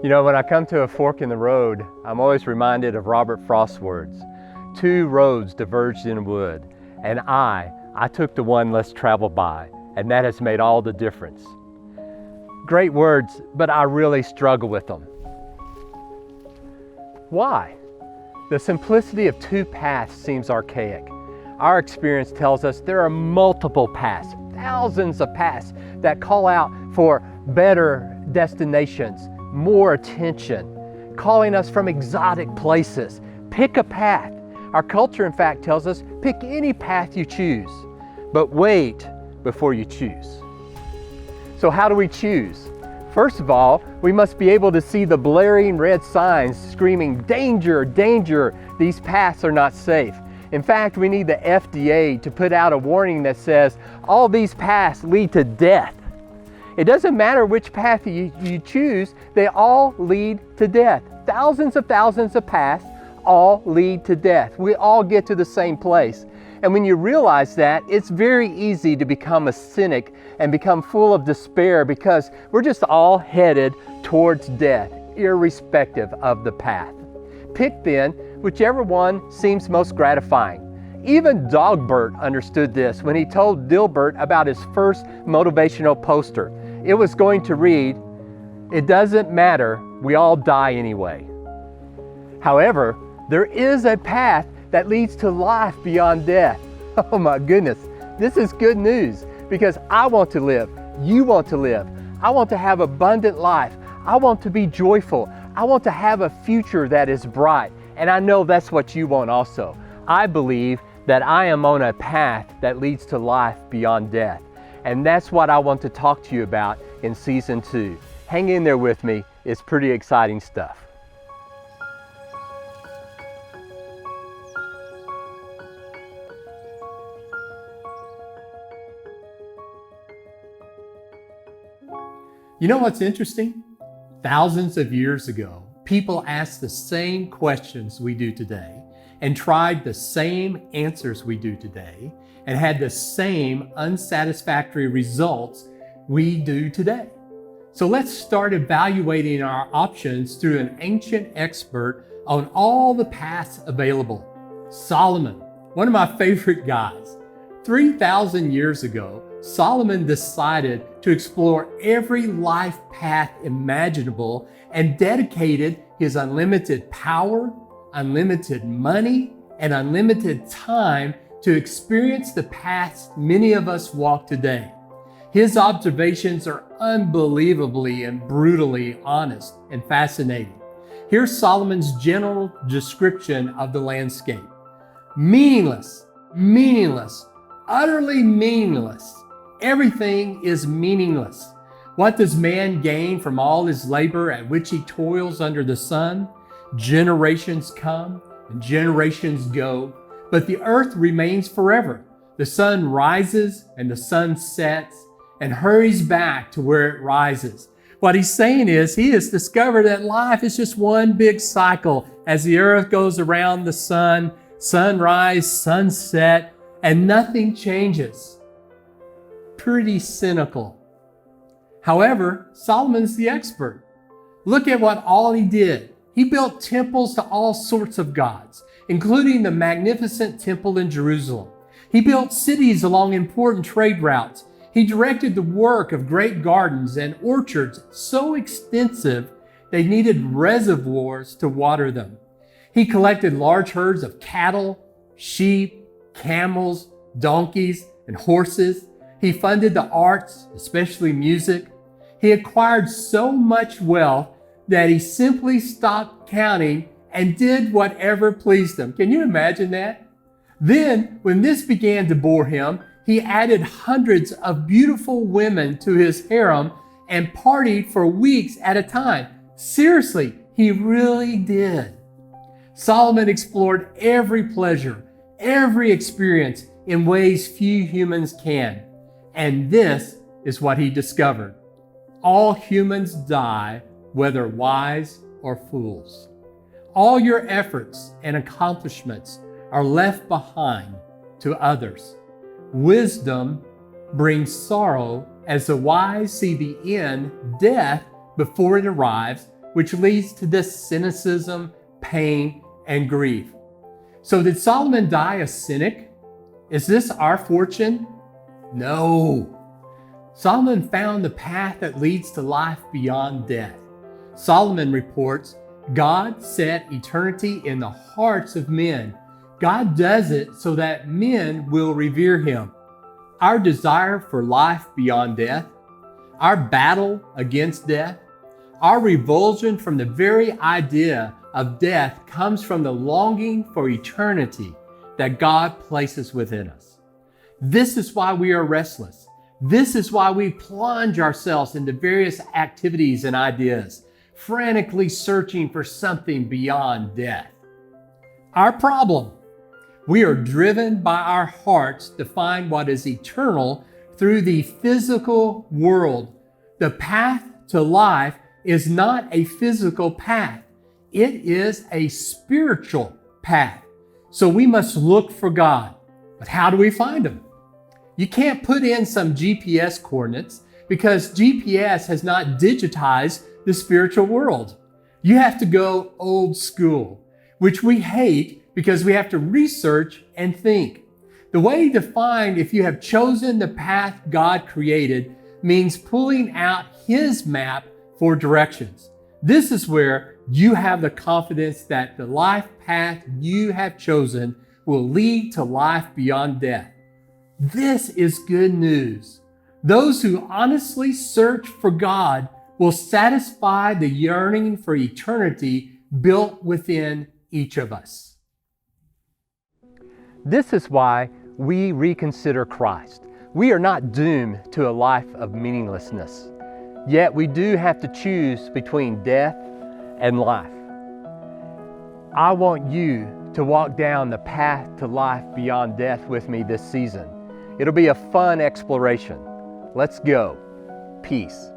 You know, when I come to a fork in the road, I'm always reminded of Robert Frost's words. Two roads diverged in a wood, and I took the one less traveled by, and that has made all the difference. Great words, but I really struggle with them. Why? The simplicity of two paths seems archaic. Our experience tells us there are multiple paths, thousands of paths that call out for better destinations, more attention, calling us from exotic places. Pick a path. Our culture, in fact, tells us pick any path you choose, but wait before you choose. So how do we choose? First of all, we must be able to see the blaring red signs screaming, "Danger, danger, these paths are not safe." In fact, we need the FDA to put out a warning that says, all these paths lead to death. It doesn't matter which path you choose, they all lead to death. Thousands of paths all lead to death. We all get to the same place. And when you realize that, it's very easy to become a cynic and become full of despair because we're just all headed towards death, irrespective of the path. Pick then whichever one seems most gratifying. Even Dogbert understood this when he told Dilbert about his first motivational poster. It was going to read, "It doesn't matter, we all die anyway." However, there is a path that leads to life beyond death. Oh my goodness, this is good news because I want to live, you want to live. I want to have abundant life. I want to be joyful. I want to have a future that is bright. And I know that's what you want also. I believe that I am on a path that leads to life beyond death. And that's what I want to talk to you about in season 2. Hang in there with me, it's pretty exciting stuff. You know what's interesting? Thousands of years ago, people asked the same questions we do today and tried the same answers we do today and had the same unsatisfactory results we do today. So let's start evaluating our options through an ancient expert on all the paths available. Solomon, one of my favorite guys. 3,000 years ago, Solomon decided to explore every life path imaginable and dedicated his unlimited power, unlimited money, and unlimited time to experience the paths many of us walk today. His observations are unbelievably and brutally honest and fascinating. Here's Solomon's general description of the landscape. Meaningless, meaningless, utterly meaningless. Everything is meaningless. What does man gain from all his labor at which he toils under the sun? Generations come and generations go, but the earth remains forever. The sun rises and the sun sets and hurries back to where it rises. What he's saying is he has discovered that life is just one big cycle as the earth goes around the sun, sunrise, sunset, and nothing changes. Pretty cynical. However, Solomon's the expert. Look at what all he did. He built temples to all sorts of gods, including the magnificent temple in Jerusalem. He built cities along important trade routes. He directed the work of great gardens and orchards so extensive they needed reservoirs to water them. He collected large herds of cattle, sheep, camels, donkeys, and horses. He funded the arts, especially music. He acquired so much wealth that he simply stopped counting and did whatever pleased him. Can you imagine that? Then, when this began to bore him, he added hundreds of beautiful women to his harem and partied for weeks at a time. Seriously, he really did. Solomon explored every pleasure, every experience in ways few humans can. And this is what he discovered. All humans die, whether wise or fools. All your efforts and accomplishments are left behind to others. Wisdom brings sorrow as the wise see the end, death, before it arrives, which leads to this cynicism, pain, and grief. So did Solomon die a cynic? Is this our fortune? No. Solomon found the path that leads to life beyond death. Solomon reports, God set eternity in the hearts of men. God does it so that men will revere Him. Our desire for life beyond death, our battle against death, our revulsion from the very idea of death comes from the longing for eternity that God places within us. This is why we are restless. This is why we plunge ourselves into various activities and ideas, frantically searching for something beyond death. Our problem: we are driven by our hearts to find what is eternal through the physical world. The path to life is not a physical path. It is a spiritual path. So we must look for God. But how do we find Him? You can't put in some GPS coordinates because GPS has not digitized the spiritual world. You have to go old school, which we hate because we have to research and think. The way to find if you have chosen the path God created means pulling out His map for directions. This is where you have the confidence that the life path you have chosen will lead to life beyond death. This is good news. Those who honestly search for God will satisfy the yearning for eternity built within each of us. This is why we reconsider Christ. We are not doomed to a life of meaninglessness, yet we do have to choose between death and life. I want you to walk down the path to life beyond death with me this season. It'll be a fun exploration. Let's go. Peace.